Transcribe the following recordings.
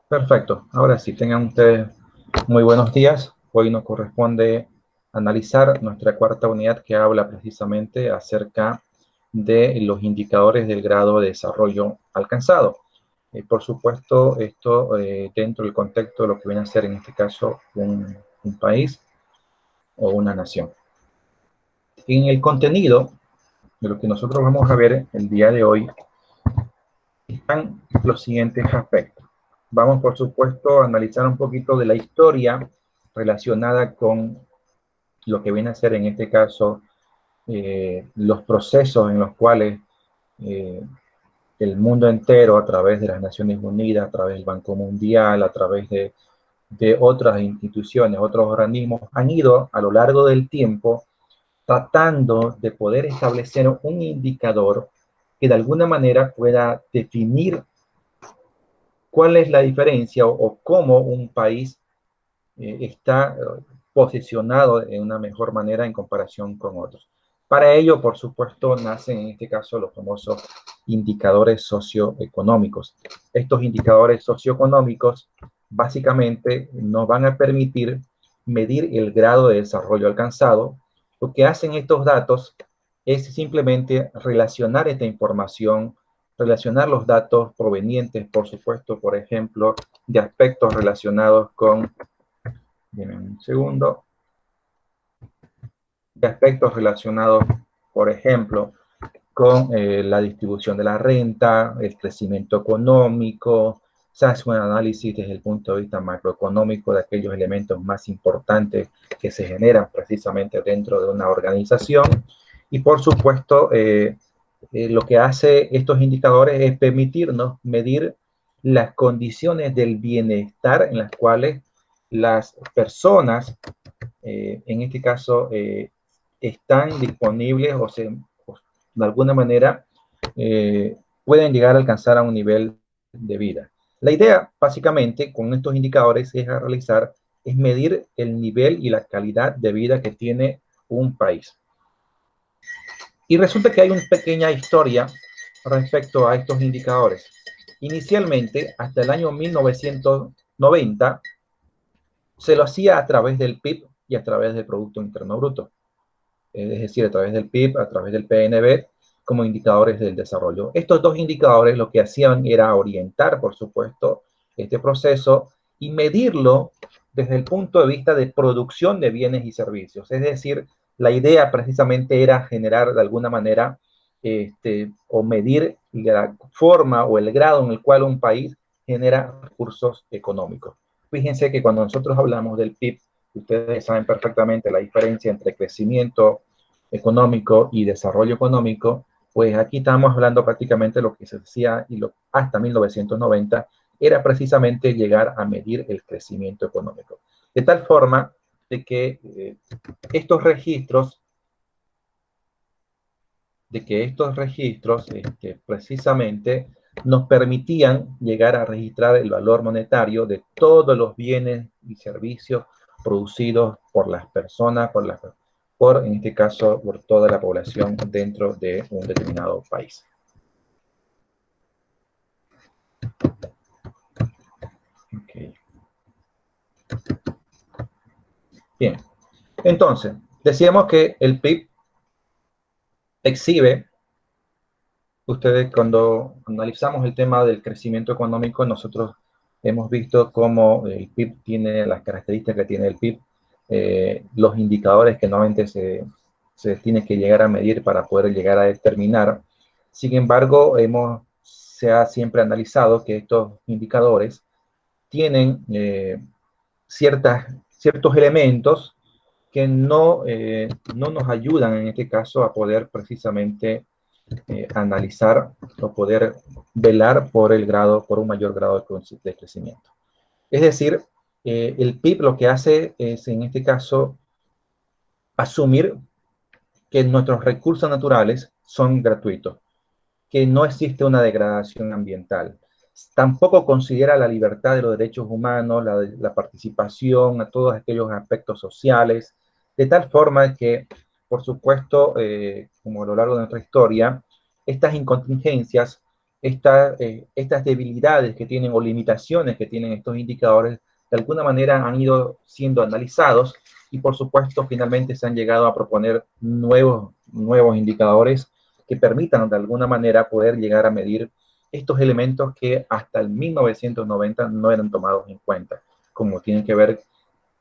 Perfecto. Ahora sí, tengan ustedes muy buenos días. Hoy nos corresponde analizar nuestra cuarta unidad que habla precisamente acerca de los indicadores del grado de desarrollo alcanzado. Por supuesto, esto dentro del contexto de lo que viene a ser en este caso un país o una nación. En el contenido de lo que nosotros vamos a ver el día de hoy están los siguientes aspectos. Vamos, por supuesto, a analizar un poquito de la historia relacionada con lo que viene a ser en este caso los procesos en los cuales eh, el mundo entero, a través de las Naciones Unidas, a través del Banco Mundial, a través de otras instituciones, otros organismos, han ido a lo largo del tiempo tratando de poder establecer un indicador que de alguna manera pueda definir cuál es la diferencia o cómo un país está posicionado de una mejor manera en comparación con otros. Para ello, por supuesto, nacen en este caso los famosos indicadores socioeconómicos. Estos indicadores socioeconómicos básicamente nos van a permitir medir el grado de desarrollo alcanzado. Lo que hacen estos datos es simplemente relacionar esta información, relacionar los datos provenientes, por supuesto, por ejemplo, de aspectos relacionados con, dime un segundo, de aspectos relacionados, por ejemplo, con la distribución de la renta, el crecimiento económico. Se hace un análisis desde el punto de vista macroeconómico de aquellos elementos más importantes que se generan precisamente dentro de una organización. Y por supuesto, lo que hace estos indicadores es permitirnos medir las condiciones del bienestar en las cuales las personas, en este caso, están disponibles o de alguna manera pueden llegar a alcanzar a un nivel de vida. La idea, básicamente, con estos indicadores es medir el nivel y la calidad de vida que tiene un país. Y resulta que hay una pequeña historia respecto a estos indicadores. Inicialmente, hasta el año 1990, se lo hacía a través del PIB y a través del Producto Interno Bruto. Es decir, a través del PIB, a través del PNB, como indicadores del desarrollo. Estos dos indicadores lo que hacían era orientar, por supuesto, este proceso y medirlo desde el punto de vista de producción de bienes y servicios. Es decir, la idea precisamente era generar de alguna manera o medir la forma o el grado en el cual un país genera recursos económicos. Fíjense que cuando nosotros hablamos del PIB, ustedes saben perfectamente la diferencia entre crecimiento económico y desarrollo económico, pues aquí estamos hablando prácticamente de lo que se decía hasta 1990 era precisamente llegar a medir el crecimiento económico. De tal forma de que estos registros, precisamente nos permitían llegar a registrar el valor monetario de todos los bienes y servicios producidos por las personas, en este caso, por toda la población dentro de un determinado país. Okay. Bien, entonces, decíamos que el PIB exhibe, ustedes cuando analizamos el tema del crecimiento económico, nosotros hemos visto cómo el PIB tiene las características que tiene el PIB, los indicadores que normalmente se tiene que llegar a medir para poder llegar a determinar. Sin embargo, se ha siempre analizado que estos indicadores tienen ciertos elementos que no nos ayudan en este caso a poder precisamente analizar o poder velar por un mayor grado de crecimiento. Es decir, el PIB lo que hace es, en este caso, asumir que nuestros recursos naturales son gratuitos, que no existe una degradación ambiental. Tampoco considera la libertad de los derechos humanos, la participación, a todos aquellos aspectos sociales, de tal forma que, por supuesto, como a lo largo de nuestra historia, estas incontingencias estas debilidades que tienen o limitaciones que tienen estos indicadores, de alguna manera han ido siendo analizados y por supuesto finalmente se han llegado a proponer nuevos indicadores que permitan de alguna manera poder llegar a medir estos elementos que hasta el 1990 no eran tomados en cuenta, como tienen que ver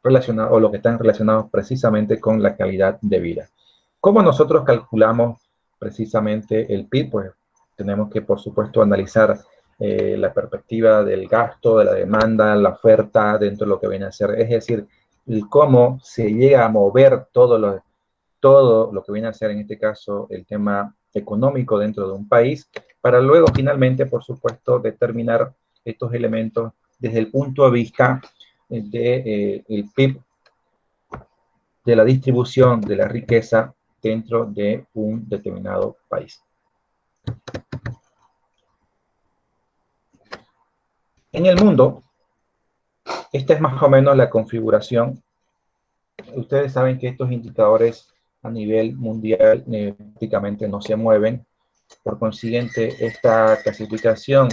relacionados o lo que están relacionados precisamente con la calidad de vida. ¿Cómo nosotros calculamos precisamente el PIB? Pues tenemos que, por supuesto, analizar la perspectiva del gasto, de la demanda, la oferta dentro de lo que viene a ser, es decir, el cómo se llega a mover todo lo que viene a ser en este caso el tema económico dentro de un país, para luego finalmente, por supuesto, determinar estos elementos desde el punto de vista del PIB, de la distribución de la riqueza dentro de un determinado país. En el mundo, esta es más o menos la configuración. Ustedes saben que estos indicadores a nivel mundial prácticamente no se mueven. Por consiguiente, esta clasificación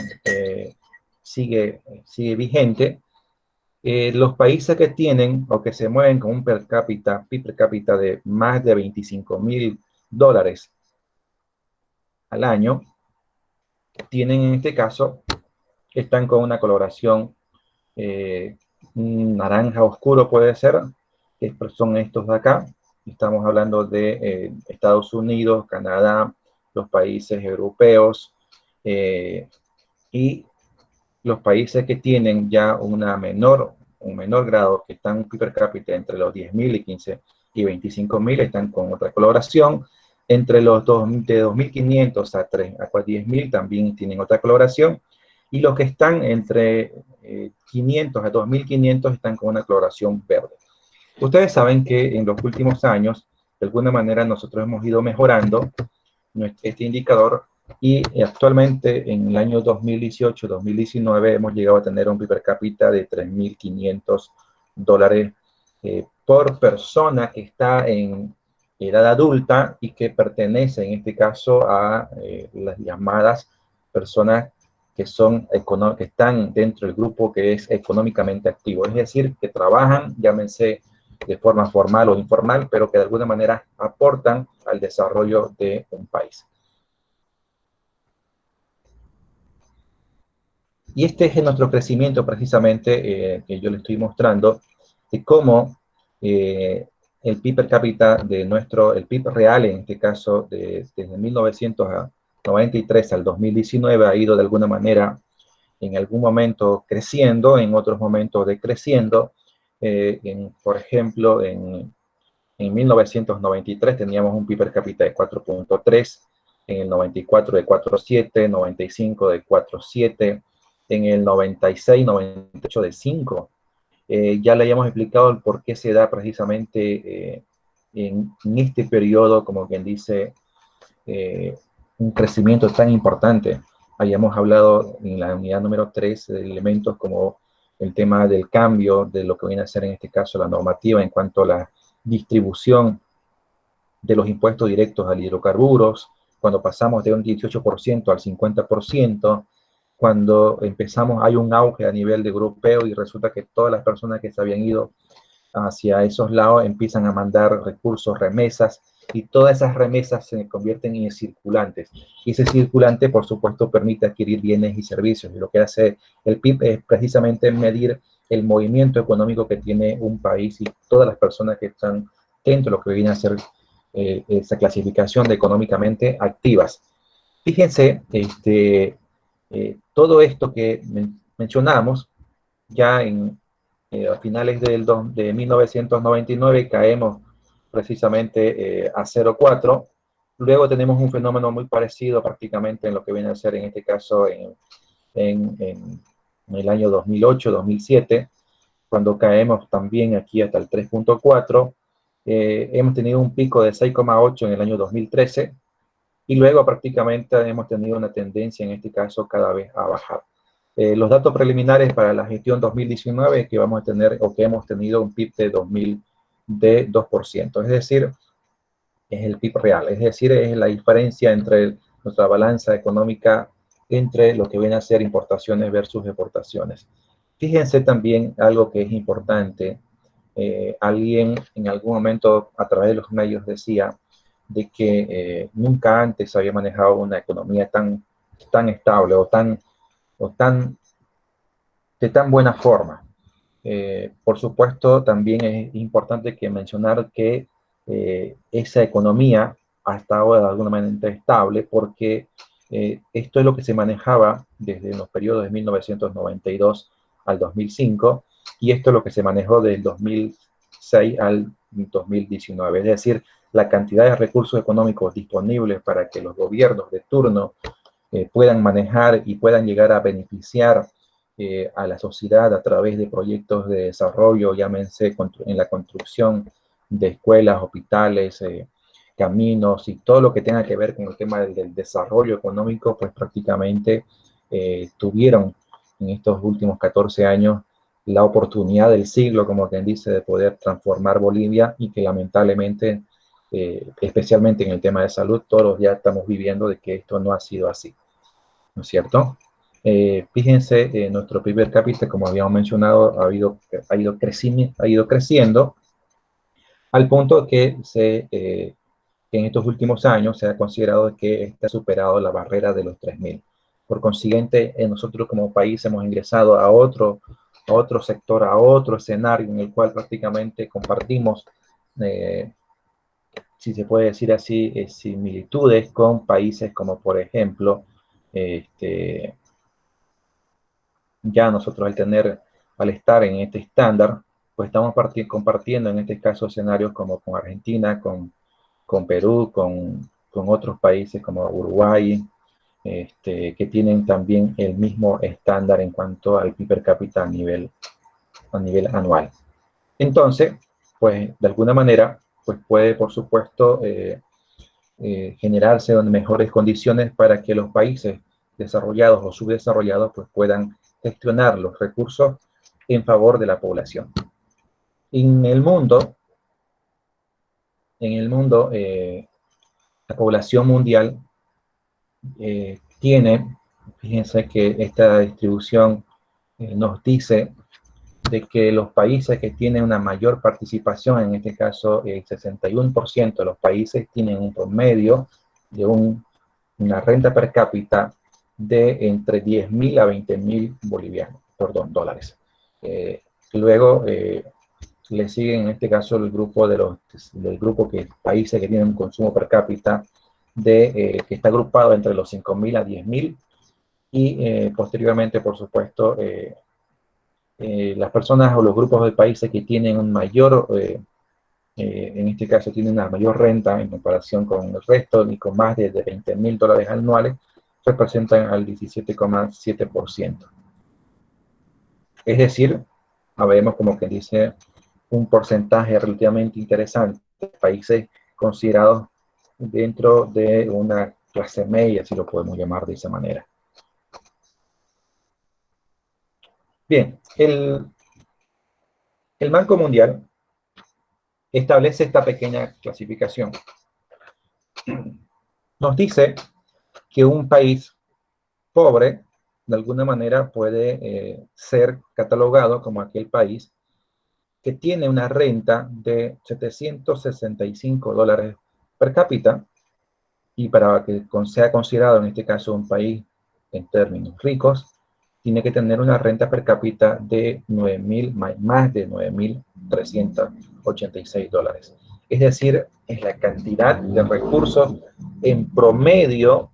sigue vigente. Los países que tienen o que se mueven con un PIB per cápita de más de $25,000 al año, tienen en este caso, están con una coloración naranja oscuro puede ser, que son estos de acá. Estamos hablando de Estados Unidos, Canadá, los países europeos y los países que tienen ya un menor grado, que están per cápita entre los 10,000 y 15 y 25,000, están con otra coloración. Entre los de 2.500 a 10,000 también tienen otra coloración. Y los que están entre 500 a 2.500 están con una coloración verde. Ustedes saben que en los últimos años, de alguna manera, nosotros hemos ido mejorando este indicador y actualmente en el año 2018-2019 hemos llegado a tener un PIB per cápita de $3.500 por persona que está en edad adulta y que pertenece en este caso a las llamadas personas que están dentro del grupo que es económicamente activo, es decir, que trabajan, llámense de forma formal o informal, pero que de alguna manera aportan al desarrollo de un país. Y este es nuestro crecimiento precisamente que yo le estoy mostrando, de cómo el PIB per cápita el PIB real en este caso, desde 1993 al 2019 ha ido de alguna manera en algún momento creciendo, en otros momentos decreciendo. Por ejemplo, en 1993 teníamos un PIB per cápita de 4.3, en el 94 de 4.7, 95 de 4.7, en el 96, 98 de 5. Ya le habíamos explicado el por qué se da precisamente en este periodo, como quien dice, un crecimiento tan importante. Habíamos hablado en la unidad número 3 de elementos como el tema del cambio, de lo que viene a ser en este caso la normativa en cuanto a la distribución de los impuestos directos a hidrocarburos, cuando pasamos de un 18% al 50%, cuando hay un auge a nivel europeo y resulta que todas las personas que se habían ido hacia esos lados empiezan a mandar recursos, remesas, y todas esas remesas se convierten en circulantes. Y ese circulante, por supuesto, permite adquirir bienes y servicios. Y lo que hace el PIB es precisamente medir el movimiento económico que tiene un país y todas las personas que están dentro de lo que viene a ser esa clasificación de económicamente activas. Fíjense, todo esto que mencionamos, ya a finales de 1999 caemos precisamente a 0,4. Luego tenemos un fenómeno muy parecido prácticamente en lo que viene a ser en este caso en el año 2008, 2007, cuando caemos también aquí hasta el 3.4. Hemos tenido un pico de 6,8 en el año 2013 y luego prácticamente hemos tenido una tendencia en este caso cada vez a bajar. Los datos preliminares para la gestión 2019 es que vamos a tener o que hemos tenido un PIB de 2%, es decir, es el PIB real, es decir, es la diferencia entre nuestra balanza económica entre lo que vienen a ser importaciones versus exportaciones. Fíjense también algo que es importante. Alguien en algún momento a través de los medios decía de que nunca antes había manejado una economía tan estable o tan, de tan buena forma. Por supuesto, también es importante que mencionar que esa economía ha estado de alguna manera estable porque esto es lo que se manejaba desde los periodos de 1992 al 2005 y esto es lo que se manejó del 2006 al 2019. Es decir, la cantidad de recursos económicos disponibles para que los gobiernos de turno puedan manejar y puedan llegar a beneficiar a la sociedad a través de proyectos de desarrollo, llámense en la construcción de escuelas, hospitales, caminos y todo lo que tenga que ver con el tema del desarrollo económico, pues prácticamente tuvieron en estos últimos 14 años la oportunidad del siglo, como quien dice, de poder transformar Bolivia y que lamentablemente, especialmente en el tema de salud, todos ya estamos viviendo de que esto no ha sido así. ¿No es cierto? Fíjense, nuestro PIB per cápita, como habíamos mencionado, ha ido creciendo al punto que en estos últimos años se ha considerado que está superado la barrera de los 3.000. Por consiguiente, nosotros como país hemos ingresado a otro sector, a otro escenario en el cual prácticamente compartimos, si se puede decir así, similitudes con países como, por ejemplo, este, ya nosotros al estar en este estándar, pues estamos compartiendo en este caso escenarios como con Argentina, con Perú, con otros países como Uruguay, que tienen también el mismo estándar en cuanto al PIB per cápita a nivel anual. Entonces, pues de alguna manera, pues puede por supuesto generarse mejores condiciones para que los países desarrollados o subdesarrollados pues puedan gestionar los recursos en favor de la población. En el mundo, la población mundial tiene, fíjense que esta distribución nos dice de que los países que tienen una mayor participación, en este caso el 61% de los países tienen un promedio de una renta per cápita de entre 10.000 a 20.000 dólares. Luego le sigue en este caso el grupo del grupo que países que tienen un consumo per cápita que está agrupado entre los 5.000 a 10.000 y posteriormente, por supuesto, las personas o los grupos de países que tienen un mayor, en este caso tienen una mayor renta en comparación con el resto y con más de 20.000 dólares anuales, representan al 17,7%. Es decir, vemos como que dice un porcentaje relativamente interesante de países considerados dentro de una clase media, si lo podemos llamar de esa manera. Bien, el Banco Mundial establece esta pequeña clasificación. Nos dice que un país pobre, de alguna manera, puede ser catalogado como aquel país que tiene una renta de 765 dólares per cápita, y para que sea considerado en este caso un país en términos ricos, tiene que tener una renta per cápita de más de 9.386 dólares. Es decir, es la cantidad de recursos en promedio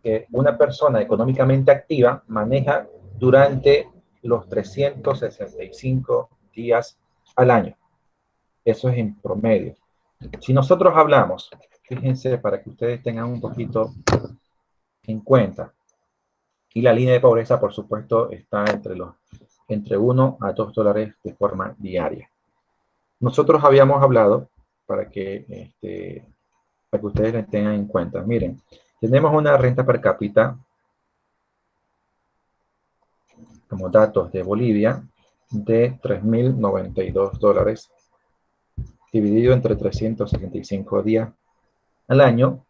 que una persona económicamente activa maneja durante los 365 días al año. Eso es en promedio. Si nosotros hablamos, fíjense para que ustedes tengan un poquito en cuenta, y la línea de pobreza, por supuesto, está entre 1 a 2 dólares de forma diaria. Nosotros habíamos hablado, para que ustedes lo tengan en cuenta, miren, tenemos una renta per cápita, como datos de Bolivia, de 3.092 dólares, dividido entre 365 días al año,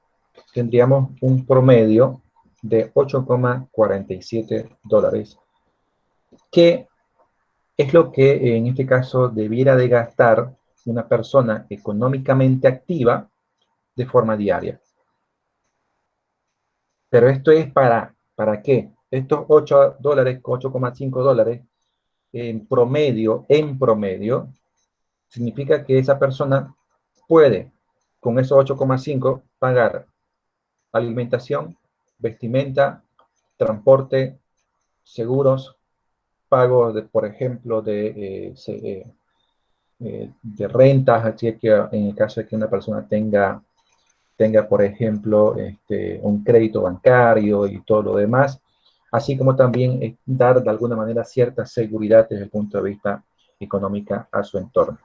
tendríamos un promedio de 8,47 dólares, que es lo que en este caso debiera de gastar una persona económicamente activa de forma diaria. Pero esto es ¿para qué? Estos 8 dólares, 8,5 dólares, en promedio, significa que esa persona puede, con esos 8,5, pagar alimentación, vestimenta, transporte, seguros, pagos, de, por ejemplo, de rentas, así que en el caso de que una persona tenga por ejemplo, un crédito bancario y todo lo demás, así como también dar de alguna manera cierta seguridad desde el punto de vista económica a su entorno.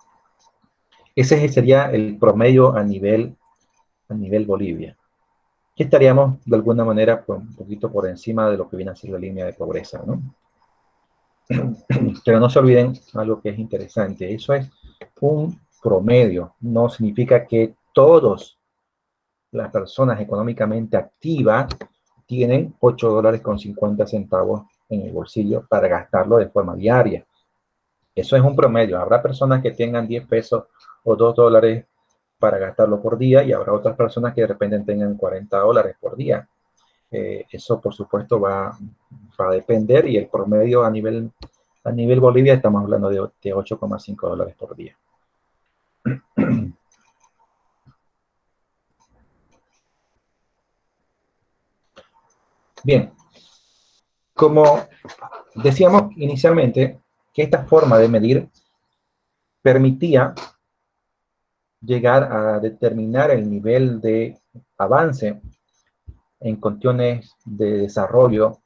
Ese sería el promedio a nivel Bolivia. Aquí estaríamos de alguna manera pues, un poquito por encima de lo que viene a ser la línea de pobreza, ¿no? Pero no se olviden algo que es interesante, eso es un promedio, no significa que todas las personas económicamente activas tienen 8 dólares con 50 centavos en el bolsillo para gastarlo de forma diaria. Eso es un promedio. Habrá personas que tengan 10 pesos o 2 dólares para gastarlo por día y habrá otras personas que de repente tengan 40 dólares por día. Eso, por supuesto, va a depender y el promedio a nivel Bolivia estamos hablando de 8,5 dólares por día. Bien, como decíamos inicialmente, que esta forma de medir permitía llegar a determinar el nivel de avance en cuestiones de desarrollo,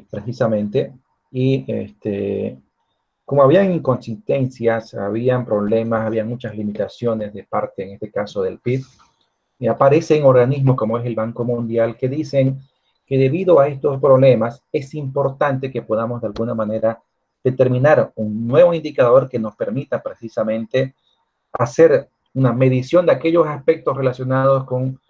precisamente, y como habían inconsistencias, habían problemas, había muchas limitaciones de parte, en este caso, del PIB, y aparecen organismos como es el Banco Mundial que dicen que debido a estos problemas es importante que podamos de alguna manera determinar un nuevo indicador que nos permita precisamente hacer una medición de aquellos aspectos relacionados con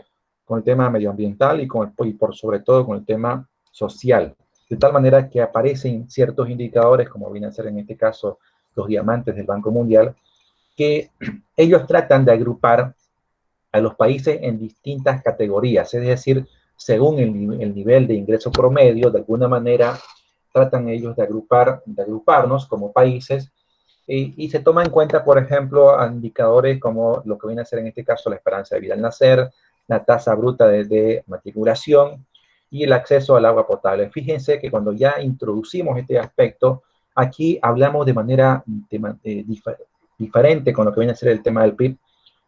el tema medioambiental y por sobre todo con el tema social. De tal manera que aparecen ciertos indicadores, como viene a ser en este caso los diamantes del Banco Mundial, que ellos tratan de agrupar a los países en distintas categorías, es decir, según el nivel de ingreso promedio, de alguna manera tratan ellos de agruparnos como países y se toma en cuenta, por ejemplo, indicadores como lo que viene a ser en este caso la esperanza de vida al nacer, la tasa bruta de matriculación y el acceso al agua potable. Fíjense que cuando ya introducimos este aspecto, aquí hablamos de manera diferente con lo que viene a ser el tema del PIB,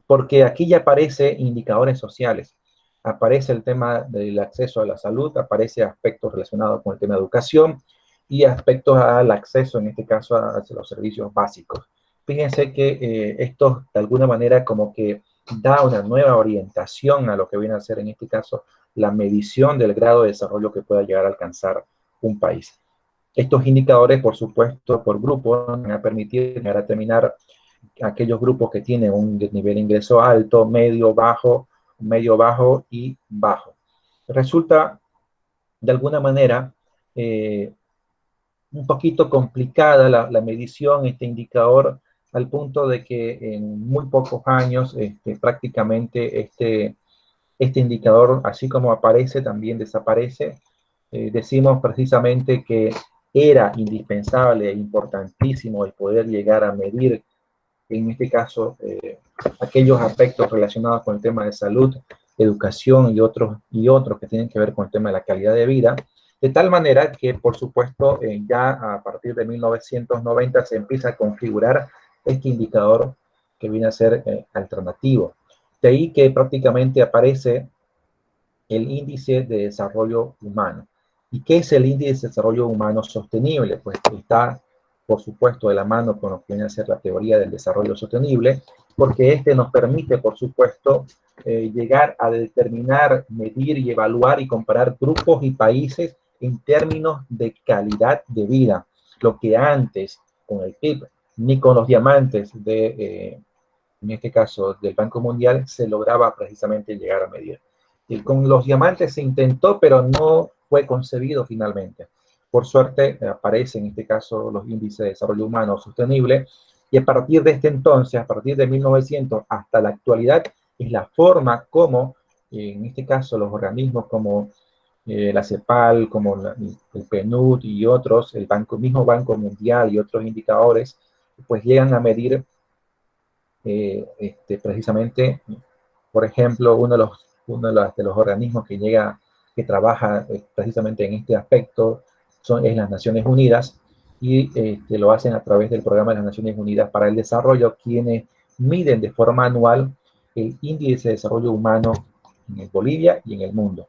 porque aquí ya aparece indicadores sociales, aparece el tema del acceso a la salud, aparece aspectos relacionados con el tema de educación y aspectos al acceso, en este caso, a los servicios básicos. Fíjense que esto de alguna manera como que da una nueva orientación a lo que viene a ser en este caso la medición del grado de desarrollo que pueda llegar a alcanzar un país. Estos indicadores, por supuesto, por grupo, van a permitir llegar a determinar aquellos grupos que tienen un nivel de ingreso alto, medio, bajo y bajo. Resulta, de alguna manera, un poquito complicada la medición, este indicador, al punto de que en muy pocos años prácticamente este indicador, así como aparece, también desaparece. Decimos precisamente que era indispensable e importantísimo el poder llegar a medir en este caso, aquellos aspectos relacionados con el tema de salud, educación y otros que tienen que ver con el tema de la calidad de vida, de tal manera que, por supuesto, ya a partir de 1990 se empieza a configurar este indicador que viene a ser alternativo. De ahí que prácticamente aparece el índice de desarrollo humano. ¿Y qué es el índice de desarrollo humano sostenible? Pues está, por supuesto, de la mano con lo que viene a ser la teoría del desarrollo sostenible, porque este nos permite, por supuesto, llegar a determinar, medir y evaluar y comparar grupos y países en términos de calidad de vida, lo que antes con el PIB ni con los diamantes en este caso del Banco Mundial, se lograba precisamente llegar a medir. Con los diamantes se intentó, pero no fue concebido finalmente. Por suerte, aparecen en este caso los índices de desarrollo humano sostenible, y a partir de este entonces, a partir de 1900 hasta la actualidad, es la forma como, en este caso, los organismos como la CEPAL, como el PNUD y otros, el mismo Banco Mundial y otros indicadores, pues llegan a medir precisamente, por ejemplo, uno de los organismos que trabaja precisamente en este aspecto es las Naciones Unidas, y lo hacen a través del Programa de las Naciones Unidas para el Desarrollo, quienes miden de forma anual el índice de desarrollo humano en Bolivia y en el mundo.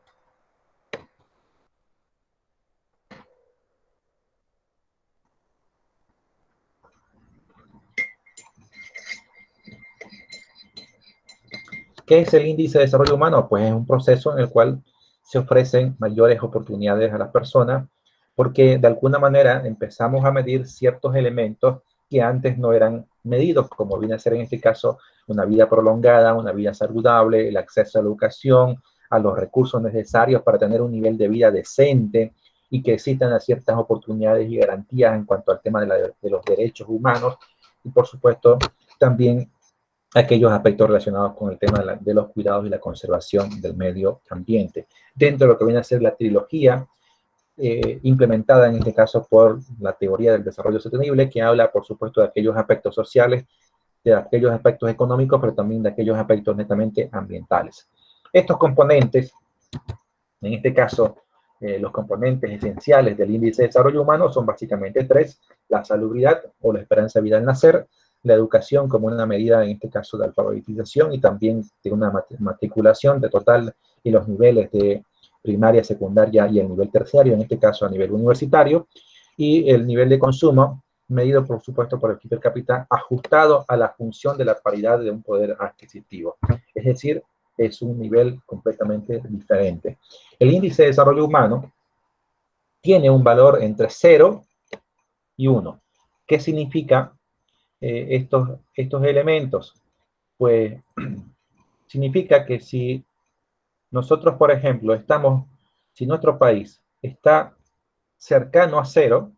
¿Qué es el índice de desarrollo humano? Pues es un proceso en el cual se ofrecen mayores oportunidades a las personas, porque de alguna manera empezamos a medir ciertos elementos que antes no eran medidos, como viene a ser en este caso una vida prolongada, una vida saludable, el acceso a la educación, a los recursos necesarios para tener un nivel de vida decente, y que existan ciertas oportunidades y garantías en cuanto al tema de los derechos humanos, y por supuesto también aquellos aspectos relacionados con el tema de los cuidados y la conservación del medio ambiente. Dentro de lo que viene a ser la trilogía, implementada en este caso por la teoría del desarrollo sostenible, que habla, por supuesto, de aquellos aspectos sociales, de aquellos aspectos económicos, pero también de aquellos aspectos netamente ambientales. Estos componentes, en este caso, los componentes esenciales del índice de desarrollo humano son básicamente tres: la salubridad o la esperanza de vida al nacer, la educación como una medida, en este caso, de alfabetización y también de una matriculación de total y los niveles de primaria, secundaria y el nivel terciario, en este caso a nivel universitario, y el nivel de consumo, medido por supuesto por el PIB per cápita, ajustado a la función de la paridad de un poder adquisitivo. Es decir, es un nivel completamente diferente. El índice de desarrollo humano tiene un valor entre 0 y 1. ¿Qué significa estos elementos? Pues significa que si nosotros, por ejemplo, si nuestro país está cercano a 0,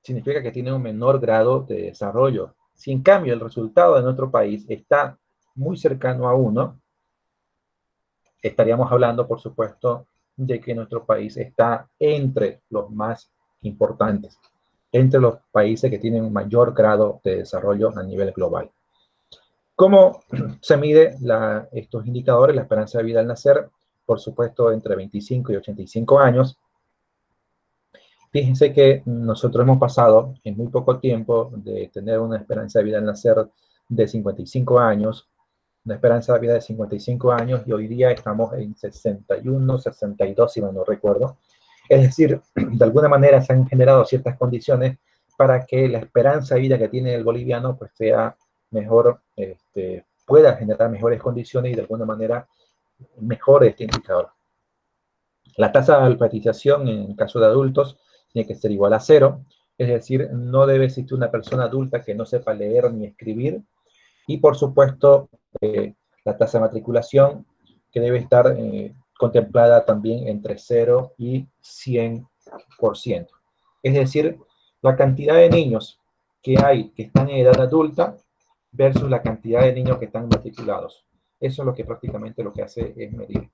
significa que tiene un menor grado de desarrollo. Si en cambio el resultado de nuestro país está muy cercano a 1, estaríamos hablando, por supuesto, de que nuestro país está entre los más importantes, entre los países que tienen un mayor grado de desarrollo a nivel global. ¿Cómo se mide estos indicadores? La esperanza de vida al nacer, por supuesto, entre 25 y 85 años. Fíjense que nosotros hemos pasado en muy poco tiempo de tener una esperanza de vida al nacer de 55 años, una esperanza de vida de 55 años, y hoy día estamos en 61, 62, si mal no recuerdo. Es decir, de alguna manera se han generado ciertas condiciones para que la esperanza de vida que tiene el boliviano pues sea mejor, pueda generar mejores condiciones y de alguna manera mejore este indicador. La tasa de alfabetización en el caso de adultos tiene que ser igual a 0, es decir, no debe existir una persona adulta que no sepa leer ni escribir. Y por supuesto, la tasa de matriculación, que debe estar contemplada también entre 0 y 100%. Es decir, la cantidad de niños que hay que están en edad adulta versus la cantidad de niños que están matriculados. Eso es lo que prácticamente lo que hace es medir.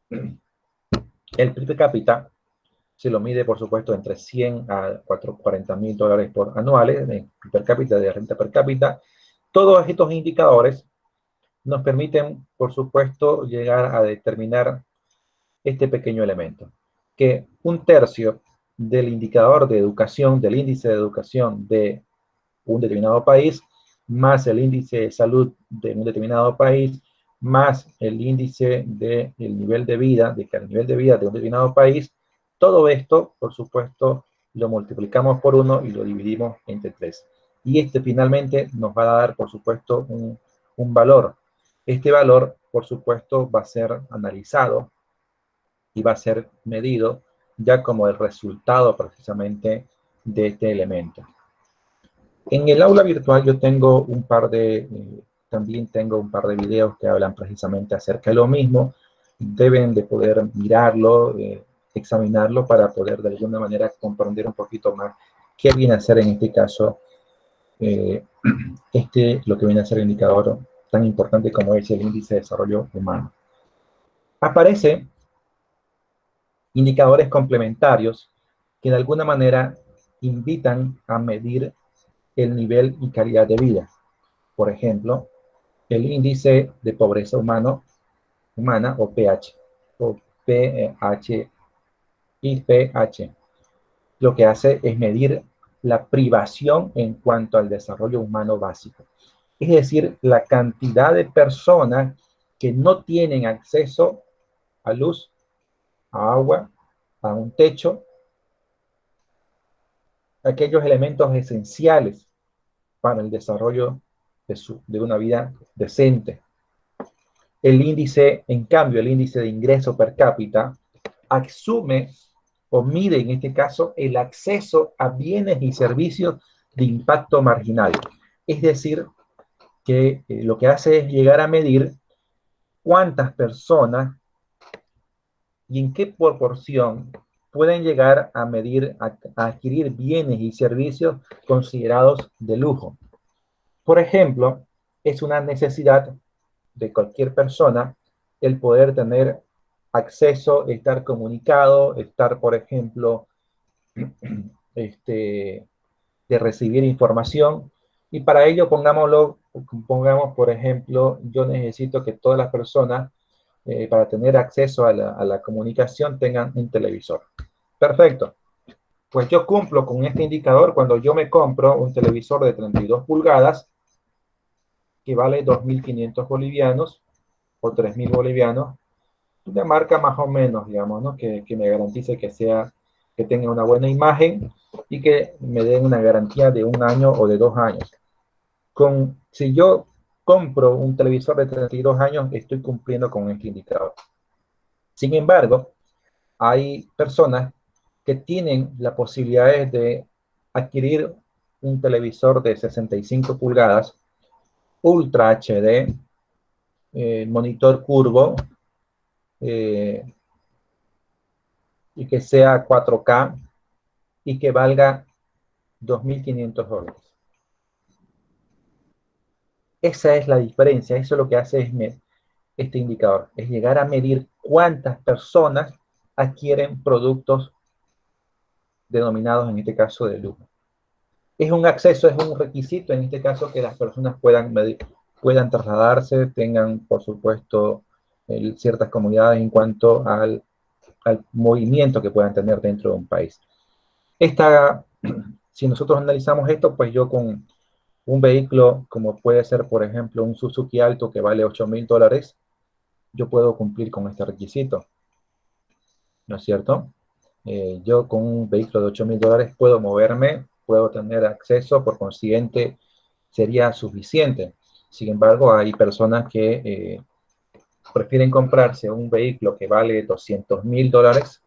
El PIB per cápita se lo mide, por supuesto, entre 100 a 40.000 dólares por anuales, de per cápita, de renta per cápita. Todos estos indicadores nos permiten, por supuesto, llegar a determinar este pequeño elemento, que un tercio del indicador de educación, del índice de educación de un determinado país, más el índice de salud de un determinado país, más el índice del nivel de vida, el nivel de vida de un determinado país, todo esto, por supuesto, lo multiplicamos por 1 y lo dividimos entre 3. Y finalmente nos va a dar, por supuesto, un valor. Este valor, por supuesto, va a ser analizado y va a ser medido ya como el resultado precisamente de este elemento. En el aula virtual yo tengo un par de También tengo un par de videos que hablan precisamente acerca de lo mismo. Deben de poder mirarlo, examinarlo para poder de alguna manera comprender un poquito más qué viene a ser en este caso lo que viene a ser el indicador tan importante como es el índice de desarrollo humano. Aparecen indicadores complementarios que de alguna manera invitan a medir el nivel y calidad de vida. Por ejemplo, el índice de pobreza humana o pH, o pH, IPH, lo que hace es medir la privación en cuanto al desarrollo humano básico. Es decir, la cantidad de personas que no tienen acceso a luz, a agua, a un techo, aquellos elementos esenciales para el desarrollo de una vida decente. El índice, en cambio, el índice de ingreso per cápita asume o mide en este caso el acceso a bienes y servicios de impacto marginal. Es decir, que lo que hace es llegar a medir cuántas personas y en qué proporción pueden llegar a medir, a adquirir bienes y servicios considerados de lujo. Por ejemplo, es una necesidad de cualquier persona el poder tener acceso, estar comunicado, estar, por ejemplo, de recibir información. Y para ello pongamos, por ejemplo, yo necesito que todas las personas, para tener acceso a la comunicación, tengan un televisor. Perfecto. Pues yo cumplo con este indicador cuando yo me compro un televisor de 32 pulgadas que vale 2.500 bolivianos o 3.000 bolivianos, de marca más o menos, digamos, ¿no? Que me garantice que tenga una buena imagen y que me den una garantía de 1 año o de 2 años. Si yo compro un televisor de 32 años, estoy cumpliendo con este indicador. Sin embargo, hay personas que tienen la posibilidad de adquirir un televisor de 65 pulgadas, Ultra HD, monitor curvo, y que sea 4K y que valga $2.500. Esa es la diferencia, eso es lo que hace este indicador, es llegar a medir cuántas personas adquieren productos denominados en este caso de lujo. Es un acceso, es un requisito en este caso que las personas puedan trasladarse, tengan por supuesto ciertas comunidades en cuanto al movimiento que puedan tener dentro de un país. Si nosotros analizamos esto, pues yo con un vehículo como puede ser, por ejemplo, un Suzuki Alto que vale $8.000, yo puedo cumplir con este requisito, ¿no es cierto? Yo con un vehículo de $8.000 puedo moverme, puedo tener acceso, por consiguiente sería suficiente. Sin embargo, hay personas que prefieren comprarse un vehículo que vale $200.000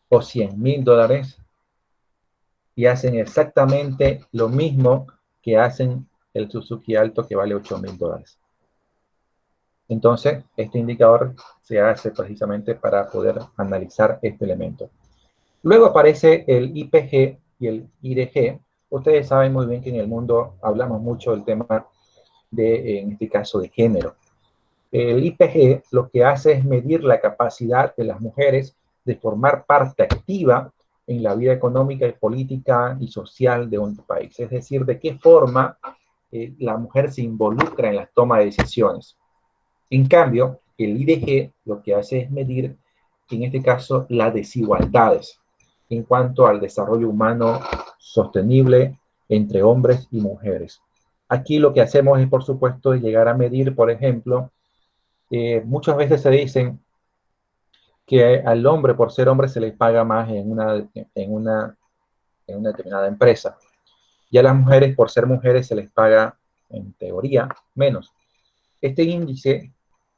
o $100.000 y hacen exactamente lo mismo que hacen el Suzuki Alto que vale $8.000. Entonces, este indicador se hace precisamente para poder analizar este elemento. Luego aparece el IPG y el IDG. Ustedes saben muy bien que en el mundo hablamos mucho del tema en este caso, de género. El IPG lo que hace es medir la capacidad de las mujeres de formar parte activa en la vida económica y política y social de un país. Es decir, de qué forma la mujer se involucra en la toma de decisiones. En cambio, el IDG lo que hace es medir, en este caso, las desigualdades en cuanto al desarrollo humano sostenible entre hombres y mujeres. Aquí lo que hacemos es, por supuesto, llegar a medir, por ejemplo, muchas veces se dicen que al hombre, por ser hombre, se le paga más en una determinada empresa. Y a las mujeres, por ser mujeres, se les paga, en teoría, menos. Este índice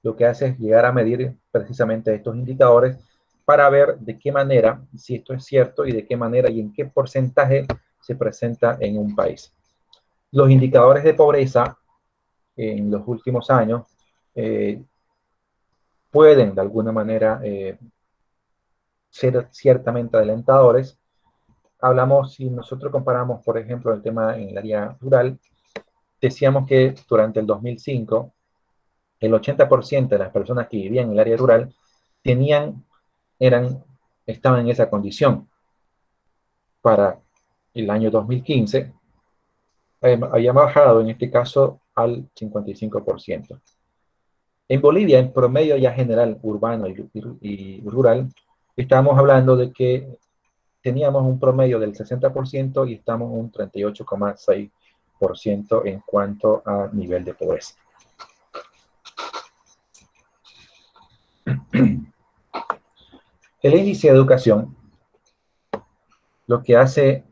lo que hace es llegar a medir precisamente estos indicadores para ver de qué manera, si esto es cierto, y de qué manera y en qué porcentaje se presenta en un país. Los indicadores de pobreza en los últimos años pueden de alguna manera ser ciertamente alentadores. Hablamos, si nosotros comparamos, por ejemplo, el tema en el área rural, decíamos que durante el 2005, el 80% de las personas que vivían en el área rural tenían, estaban en esa condición. Para el año 2015, había bajado en este caso al 55%. En Bolivia, en promedio ya general, urbano y rural, estábamos hablando de que teníamos un promedio del 60% y estamos un 38,6% en cuanto a nivel de pobreza. El índice de educación lo que hace,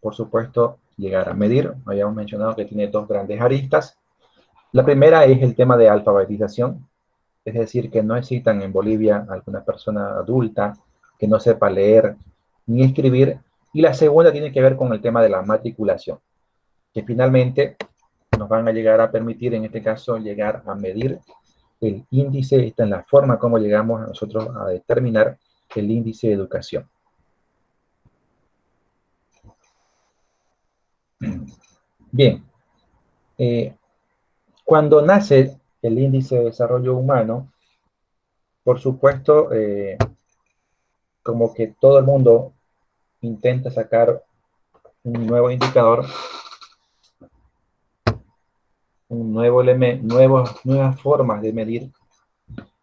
por supuesto, llegar a medir, habíamos mencionado que tiene dos grandes aristas. La primera es el tema de alfabetización, es decir, que no necesitan en Bolivia alguna persona adulta que no sepa leer ni escribir. Y la segunda tiene que ver con el tema de la matriculación, que finalmente nos van a llegar a permitir, en este caso, llegar a medir el índice. Esta es la forma como llegamos a nosotros a determinar el índice de educación. Bien, cuando nace el índice de desarrollo humano, por supuesto, como que todo el mundo intenta sacar un nuevo indicador, un nuevo elemento, nuevas formas de medir.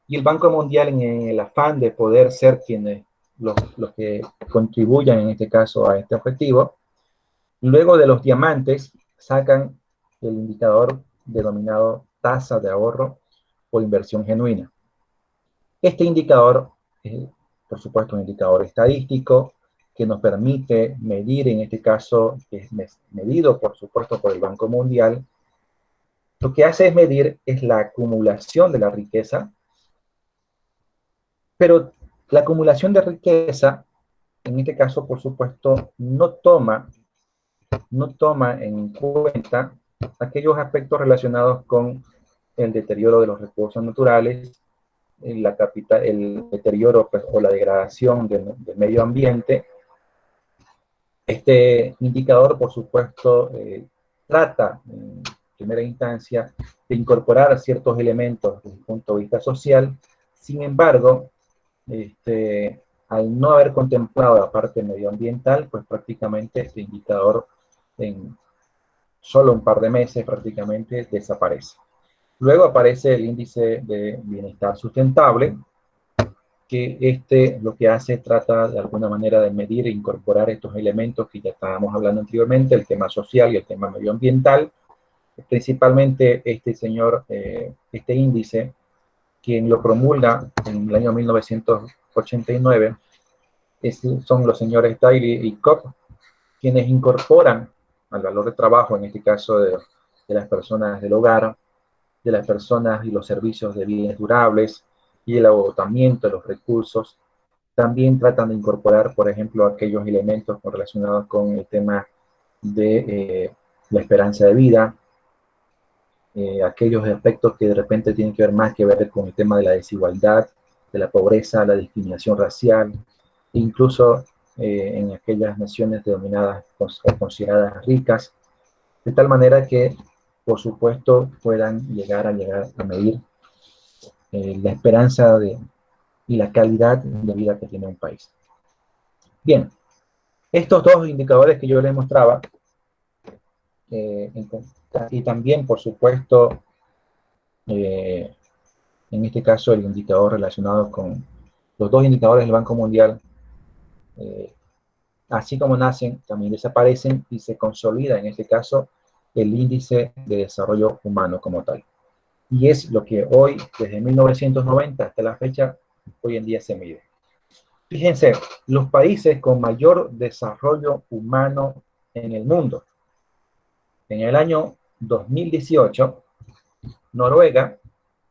Y el Banco Mundial, en el afán de poder ser quienes, los que contribuyan en este caso a este objetivo, luego de los diamantes sacan el indicador denominado tasa de ahorro o inversión genuina. Este indicador es, por supuesto, un indicador estadístico que nos permite medir, en este caso, que es medido, por supuesto, por el Banco Mundial. Lo que hace es medir es la acumulación de la riqueza, pero la acumulación de riqueza, en este caso, por supuesto, no toma en cuenta aquellos aspectos relacionados con el deterioro de los recursos naturales, el deterioro, pues, o la degradación del medio ambiente. Este indicador, por supuesto, trata en primera instancia de incorporar ciertos elementos desde el punto de vista social. Sin embargo, al no haber contemplado la parte medioambiental, pues prácticamente este indicador en solo un par de meses prácticamente desaparece. Luego aparece el índice de bienestar sustentable, que lo que hace, trata de alguna manera de medir e incorporar estos elementos que ya estábamos hablando anteriormente, el tema social y el tema medioambiental. Principalmente este índice, quien lo promulga en el año 1989, son los señores Daly y Kopp, quienes incorporan al valor de trabajo, en este caso de las personas del hogar, de las personas y los servicios de bienes durables y el agotamiento de los recursos. También tratan de incorporar, por ejemplo, aquellos elementos relacionados con el tema de la esperanza de vida, aquellos aspectos que de repente tienen que ver más que ver con el tema de la desigualdad, de la pobreza, la discriminación racial, incluso en aquellas naciones denominadas o consideradas ricas, de tal manera que, por supuesto, puedan llegar a medir la esperanza y la calidad de vida que tiene un país. Bien, estos dos indicadores que yo les mostraba, y también, por supuesto, en este caso el indicador relacionado con los dos indicadores del Banco Mundial, así como nacen, también desaparecen y se consolida en este caso el índice de desarrollo humano como tal. Y es lo que hoy, desde 1990 hasta la fecha, hoy en día se mide. Fíjense, los países con mayor desarrollo humano en el mundo. En el año 2018, Noruega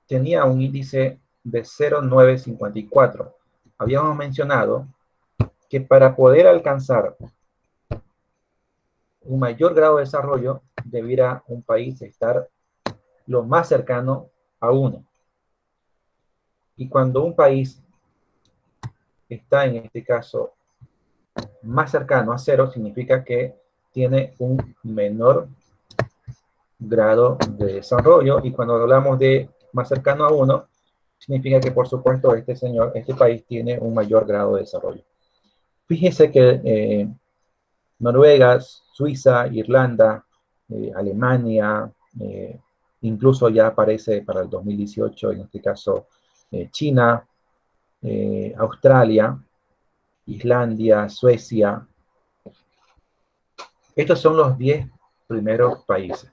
tenía un índice de 0,954. Habíamos mencionado que para poder alcanzar un mayor grado de desarrollo, debiera un país estar lo más cercano a 1. Y cuando un país está, en este caso, más cercano a 0, significa que tiene un menor grado de desarrollo. Y cuando hablamos de más cercano a 1, significa que, por supuesto, este país tiene un mayor grado de desarrollo. Fíjense que Noruega, Suiza, Irlanda, Alemania, incluso ya aparece para el 2018, en este caso, China, Australia, Islandia, Suecia. Estos son los 10 primeros países.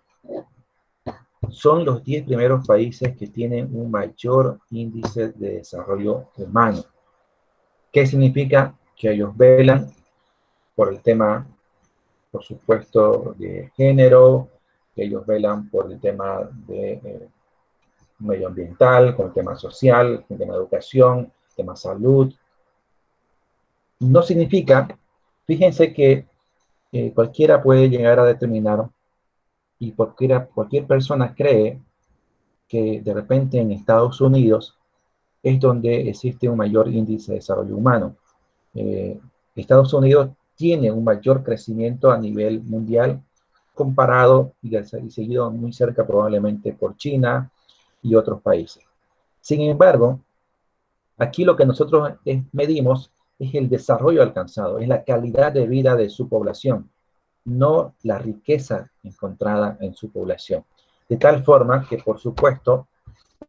Son los 10 primeros países que tienen un mayor índice de desarrollo humano. ¿Qué significa? Que ellos velan por el tema, por supuesto, de género, que ellos velan por el tema de medioambiental, con el tema social, con el tema de educación, tema salud. No significa, fíjense que cualquiera puede llegar a determinar, y cualquier persona cree que de repente en Estados Unidos es donde existe un mayor índice de desarrollo humano. Estados Unidos tiene un mayor crecimiento a nivel mundial comparado y seguido muy cerca probablemente por China y otros países. Sin embargo, aquí lo que nosotros medimos es el desarrollo alcanzado, es la calidad de vida de su población, no la riqueza encontrada en su población. De tal forma que, por supuesto,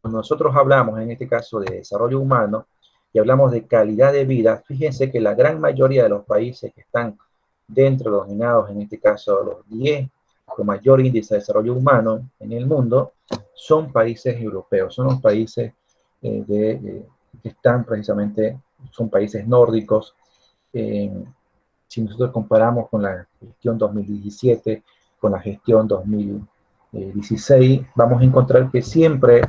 cuando nosotros hablamos, en este caso, de desarrollo humano y hablamos de calidad de vida, fíjense que la gran mayoría de los países que están dentro, dominados, en este caso, los 10 con mayor índice de desarrollo humano en el mundo, son países europeos, son los países que están precisamente, son países nórdicos. Si nosotros comparamos con la gestión 2017, con la gestión 2016, vamos a encontrar que siempre,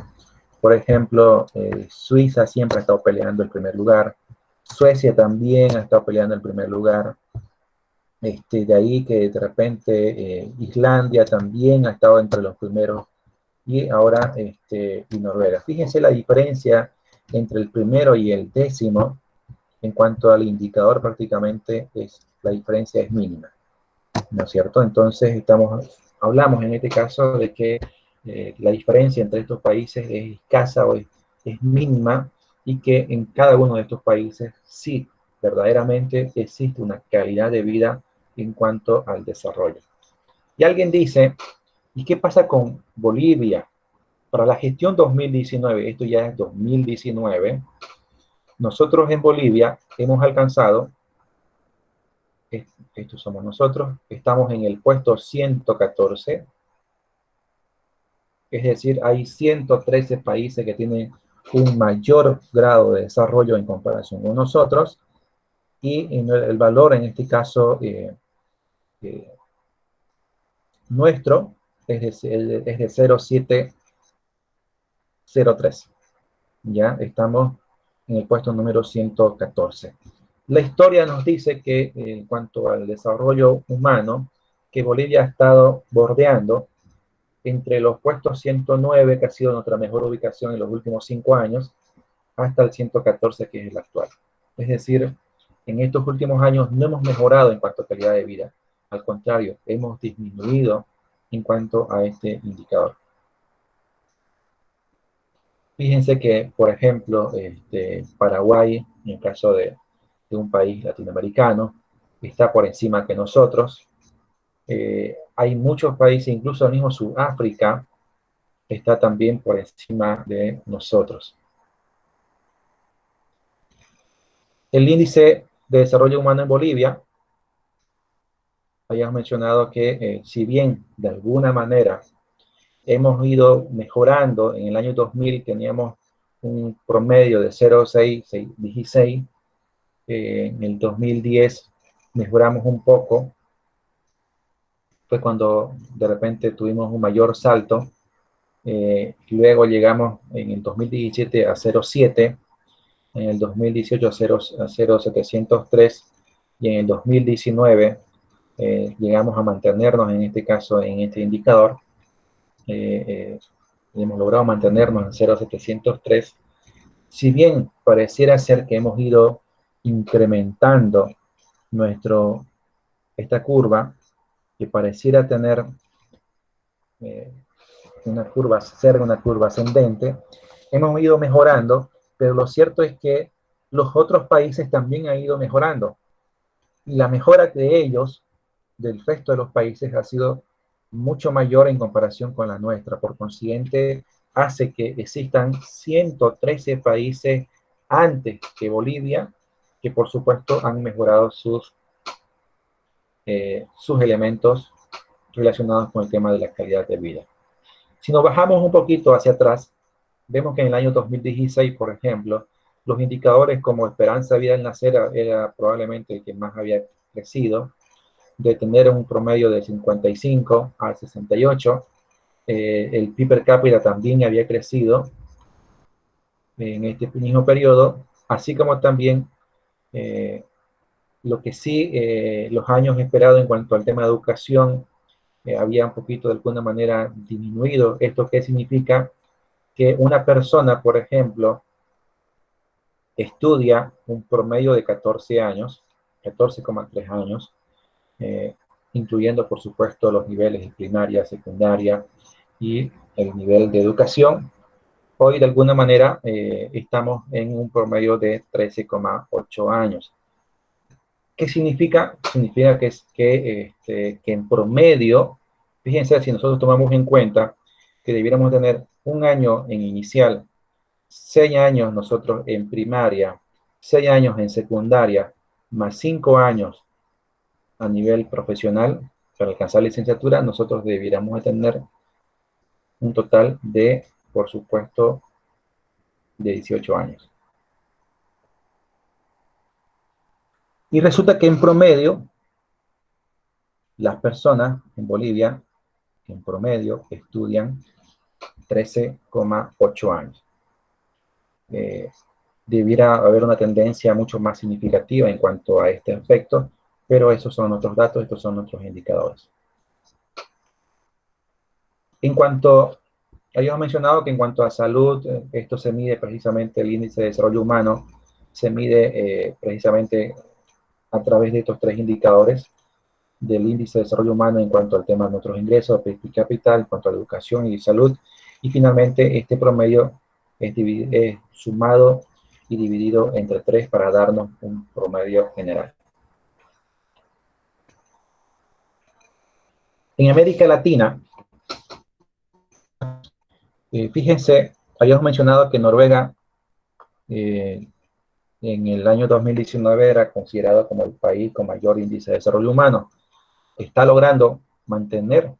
por ejemplo, Suiza siempre ha estado peleando el primer lugar, Suecia también ha estado peleando el primer lugar, de ahí que de repente Islandia también ha estado entre los primeros, y ahora y Noruega. Fíjense la diferencia entre el primero y el décimo. En cuanto al indicador, prácticamente la diferencia es mínima, ¿no es cierto? Entonces hablamos en este caso de que la diferencia entre estos países es escasa o es mínima, y que en cada uno de estos países sí, verdaderamente existe una calidad de vida en cuanto al desarrollo. Y alguien dice, ¿y qué pasa con Bolivia? Para la gestión 2019, esto ya es 2019, nosotros en Bolivia hemos alcanzado, estos somos nosotros, estamos en el puesto 114, es decir, hay 113 países que tienen un mayor grado de desarrollo en comparación con nosotros, y el valor en este caso nuestro es de 0,703. Ya estamos en el puesto número 114. La historia nos dice que en cuanto al desarrollo humano, que Bolivia ha estado bordeando entre los puestos 109, que ha sido nuestra mejor ubicación en los últimos 5 años, hasta el 114, que es el actual. Es decir, en estos últimos años no hemos mejorado en cuanto a calidad de vida. Al contrario, hemos disminuido en cuanto a este indicador. Fíjense que, por ejemplo, Paraguay, en el caso de un país latinoamericano, está por encima que nosotros. Hay muchos países, incluso el mismo Sudáfrica, está también por encima de nosotros. El índice de desarrollo humano en Bolivia, habíamos mencionado que si bien de alguna manera hemos ido mejorando, en el año 2000 teníamos un promedio de 0,616, en el 2010 mejoramos un poco, fue cuando de repente tuvimos un mayor salto. Luego llegamos en el 2017 a 0,7, en el 2018 a 0,703, y en el 2019 llegamos a mantenernos en este caso, en este indicador, y hemos logrado mantenernos en 0,703. Si bien pareciera ser que hemos ido incrementando esta curva, que pareciera tener eh, una curva ascendente, hemos ido mejorando, pero lo cierto es que los otros países también han ido mejorando. Y la mejora de ellos, del resto de los países, ha sido mucho mayor en comparación con la nuestra. Por consiguiente, hace que existan 113 países antes que Bolivia, que por supuesto han mejorado sus elementos relacionados con el tema de la calidad de vida. Si nos bajamos un poquito hacia atrás, vemos que en el año 2016, por ejemplo, los indicadores como esperanza de vida al nacer era probablemente el que más había crecido, de tener un promedio de 55 a 68. El PIB per cápita también había crecido en este mismo periodo, así como también lo que sí, los años esperados en cuanto al tema de educación había un poquito de alguna manera disminuido. ¿Esto qué significa? Que una persona, por ejemplo, estudia un promedio de 14 años, 14,3 años, eh, incluyendo, por supuesto, los niveles de primaria, secundaria y el nivel de educación. Hoy, de alguna manera, estamos en un promedio de 13,8 años. ¿Qué significa? Significa que en promedio, fíjense, si nosotros tomamos en cuenta que debiéramos tener un año en inicial, 6 años nosotros en primaria, 6 años en secundaria, más 5 años a nivel profesional para alcanzar licenciatura, nosotros debiéramos tener un total de, por supuesto, de 18 años. Y resulta que en promedio, las personas en Bolivia, en promedio, estudian 13,8 años. Debiera haber una tendencia mucho más significativa en cuanto a este aspecto, pero esos son nuestros datos, estos son nuestros indicadores. En cuanto, habíamos mencionado que en cuanto a salud, esto se mide precisamente el índice de desarrollo humano, se mide precisamente a través de estos tres indicadores del índice de desarrollo humano en cuanto al tema de nuestros ingresos, PIB capital, en cuanto a la educación y salud, y finalmente este promedio es sumado y dividido entre 3 para darnos un promedio general. En América Latina, fíjense, habíamos mencionado que Noruega en el año 2019 era considerado como el país con mayor índice de desarrollo humano. Está logrando mantener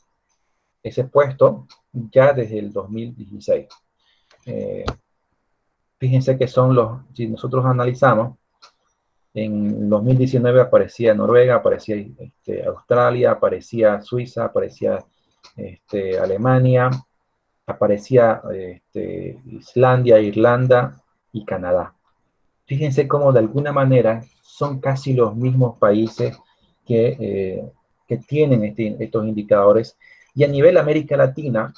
ese puesto ya desde el 2016. Fíjense que son si nosotros analizamos, en 2019 aparecía Noruega, aparecía Australia, aparecía Suiza, aparecía Alemania, aparecía Islandia, Irlanda y Canadá. Fíjense cómo de alguna manera son casi los mismos países que tienen estos indicadores. Y a nivel América Latina,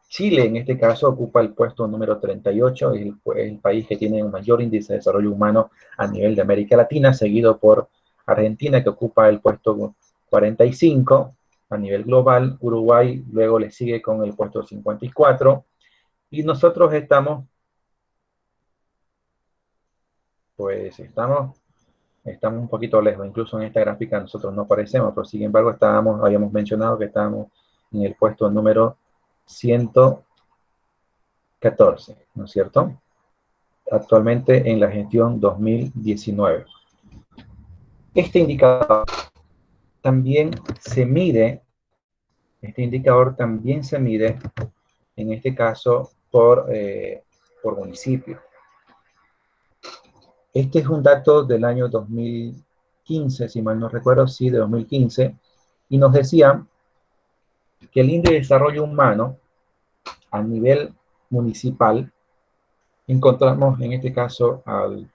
Chile en este caso ocupa el puesto número 38, es el país que tiene un mayor índice de desarrollo humano a nivel de América Latina, seguido por Argentina que ocupa el puesto 45 a nivel global. Uruguay luego le sigue con el puesto 54 y nosotros estamos un poquito lejos, incluso en esta gráfica nosotros no aparecemos, pero sin embargo habíamos mencionado que estábamos en el puesto número 114, ¿no es cierto? Actualmente en la gestión 2019. Este indicador también se mide, en este caso, por municipio. Este es un dato del año 2015, si mal no recuerdo, sí, de 2015, y nos decía que el índice de desarrollo humano a nivel municipal, encontramos en este caso al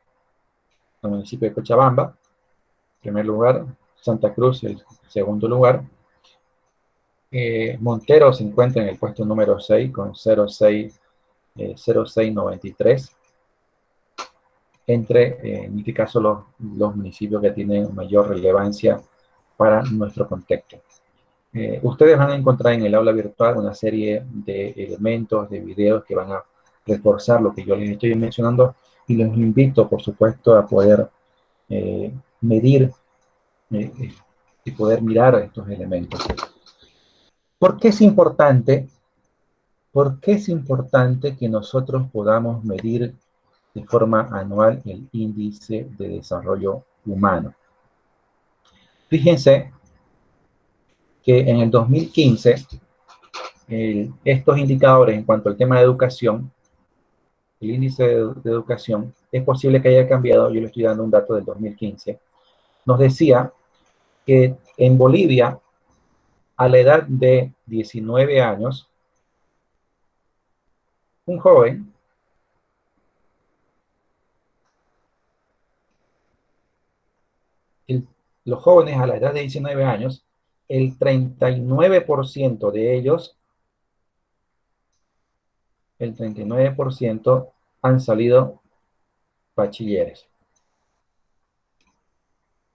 municipio de Cochabamba, en primer lugar, Santa Cruz, el segundo lugar, Montero se encuentra en el puesto número 6 con 0,693 entre, en este caso, los municipios que tienen mayor relevancia para nuestro contexto. Ustedes van a encontrar en el aula virtual una serie de elementos, de videos que van a reforzar lo que yo les estoy mencionando y los invito, por supuesto, a poder medir y poder mirar estos elementos. ¿Por qué es importante? ¿Por qué es importante que nosotros podamos medir de forma anual el índice de desarrollo humano? Fíjense que en el 2015, estos indicadores en cuanto al tema de educación, el índice de educación, es posible que haya cambiado, yo le estoy dando un dato del 2015, nos decía que en Bolivia, a la edad de 19 años, un joven los jóvenes a la edad de 19 años, el 39% de ellos, el 39% han salido bachilleres.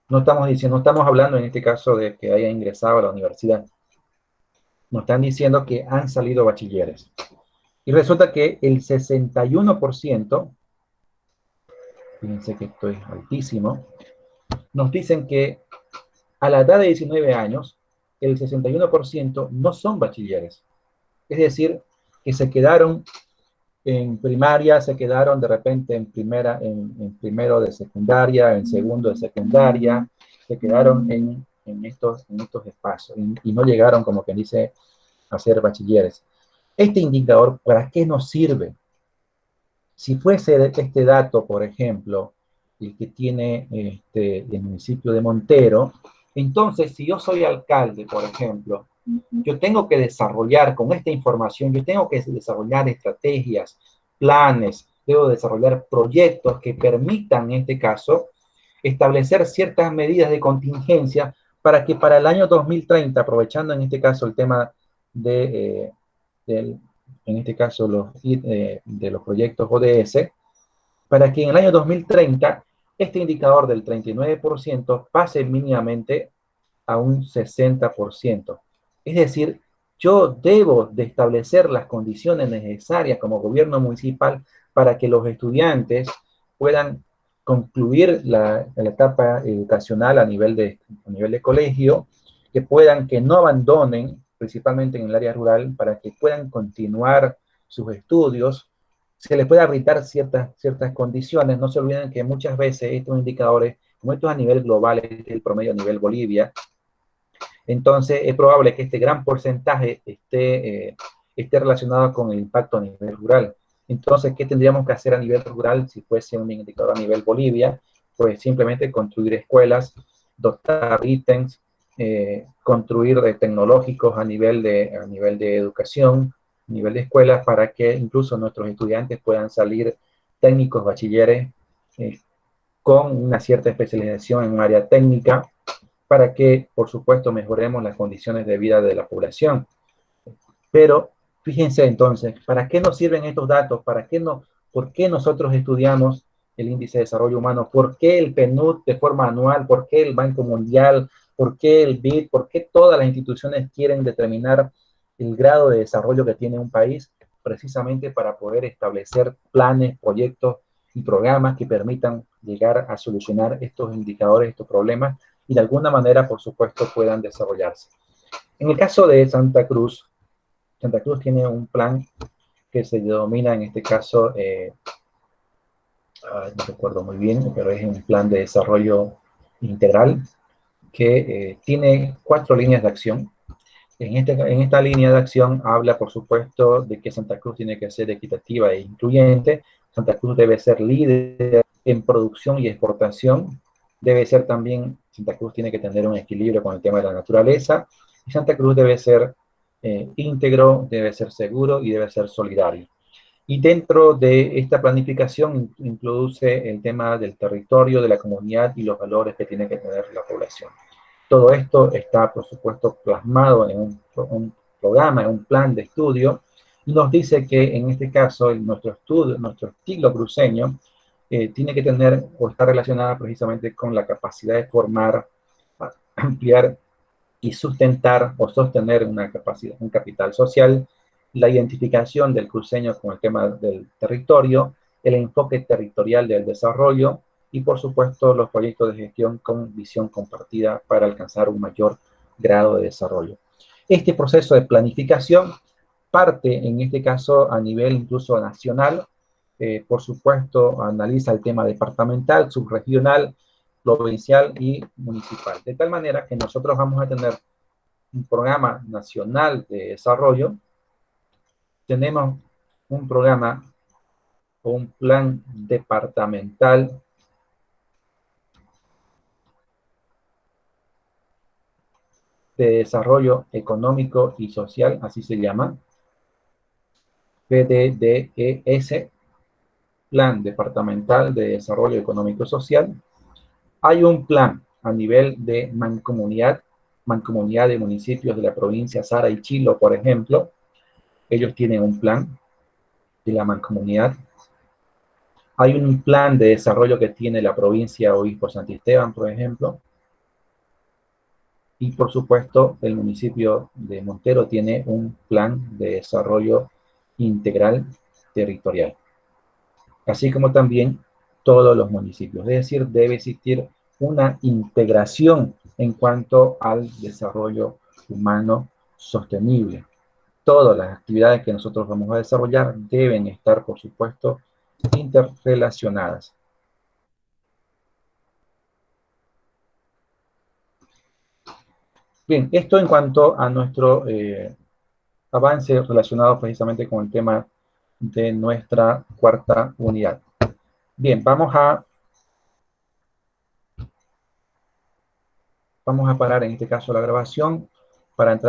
No estamos diciendo, no estamos hablando en este caso de que haya ingresado a la universidad. Nos están diciendo que han salido bachilleres. Y resulta que el 61%, fíjense que esto es altísimo, nos dicen que a la edad de 19 años, el 61% no son bachilleres. Es decir, que se quedaron en primaria, se quedaron de repente en primero de secundaria, en segundo de secundaria, se quedaron en estos espacios y no llegaron, como quien dice, a ser bachilleres. Este indicador, ¿para qué nos sirve? Si fuese este dato, por ejemplo, el que tiene el municipio de Montero, entonces si yo soy alcalde, por ejemplo, yo tengo que desarrollar con esta información, yo tengo que desarrollar estrategias, planes, debo desarrollar proyectos que permitan, en este caso, establecer ciertas medidas de contingencia para que para el año 2030, aprovechando en este caso el tema en este caso de los proyectos ODS, para que en el año 2030 este indicador del 39% pase mínimamente a un 60%. Es decir, yo debo de establecer las condiciones necesarias como gobierno municipal para que los estudiantes puedan concluir la etapa educacional a nivel de colegio, que no abandonen, principalmente en el área rural, para que puedan continuar sus estudios, se les pueda brindar ciertas condiciones. No se olviden que muchas veces estos indicadores, como estos a nivel global, es el promedio a nivel Bolivia, entonces es probable que este gran porcentaje esté relacionado con el impacto a nivel rural. Entonces, ¿qué tendríamos que hacer a nivel rural si fuese un indicador a nivel Bolivia? Pues simplemente construir escuelas, dotar ítems, construir tecnológicos a nivel de educación, a nivel de escuelas, para que incluso nuestros estudiantes puedan salir técnicos, bachilleres, con una cierta especialización en un área técnica, para que, por supuesto, mejoremos las condiciones de vida de la población. Pero fíjense entonces, ¿para qué nos sirven estos datos? ¿Por qué nosotros estudiamos el índice de desarrollo humano? ¿Por qué el PNUD de forma anual? ¿Por qué el Banco Mundial? ¿Por qué el BID? ¿Por qué todas las instituciones quieren determinar el grado de desarrollo que tiene un país? Precisamente para poder establecer planes, proyectos y programas que permitan llegar a solucionar estos indicadores, estos problemas, y de alguna manera, por supuesto, puedan desarrollarse. En el caso de Santa Cruz tiene un plan que se denomina, en este caso, no recuerdo muy bien, pero es un plan de desarrollo integral que tiene 4 líneas de acción. En esta línea de acción habla, por supuesto, de que Santa Cruz tiene que ser equitativa e incluyente. Santa Cruz debe ser líder en producción y exportación. Debe ser también, Santa Cruz tiene que tener un equilibrio con el tema de la naturaleza. Y Santa Cruz debe ser íntegro, debe ser seguro y debe ser solidario. Y dentro de esta planificación introduce el tema del territorio, de la comunidad y los valores que tiene que tener la población. Todo esto está, por supuesto, plasmado en un programa, en un plan de estudio, y nos dice que en este caso nuestro estudio, nuestro estilo cruceño, tiene que tener o está relacionada precisamente con la capacidad de formar, ampliar y sustentar o sostener una capacidad, un capital social, la identificación del cruceño con el tema del territorio, el enfoque territorial del desarrollo y, por supuesto, los proyectos de gestión con visión compartida para alcanzar un mayor grado de desarrollo. Este proceso de planificación parte, en este caso, a nivel incluso nacional. Por supuesto, analiza el tema departamental, subregional, provincial y municipal. De tal manera que nosotros vamos a tener un programa nacional de desarrollo, tenemos un programa o un plan departamental de desarrollo económico y social, así se llama, PDDES, Plan Departamental de Desarrollo Económico y Social. Hay un plan a nivel de mancomunidad de municipios de la provincia Sara y Chilo, por ejemplo. Ellos tienen un plan de la mancomunidad. Hay un plan de desarrollo que tiene la provincia Obispo Santisteban, por ejemplo. Y por supuesto, el municipio de Montero tiene un plan de desarrollo integral territorial. Así como también todos los municipios. Es decir, debe existir una integración en cuanto al desarrollo humano sostenible. Todas las actividades que nosotros vamos a desarrollar deben estar, por supuesto, interrelacionadas. Bien, esto en cuanto a nuestro avance relacionado precisamente con el tema de nuestra cuarta unidad. Bien, vamos a parar en este caso la grabación para entrar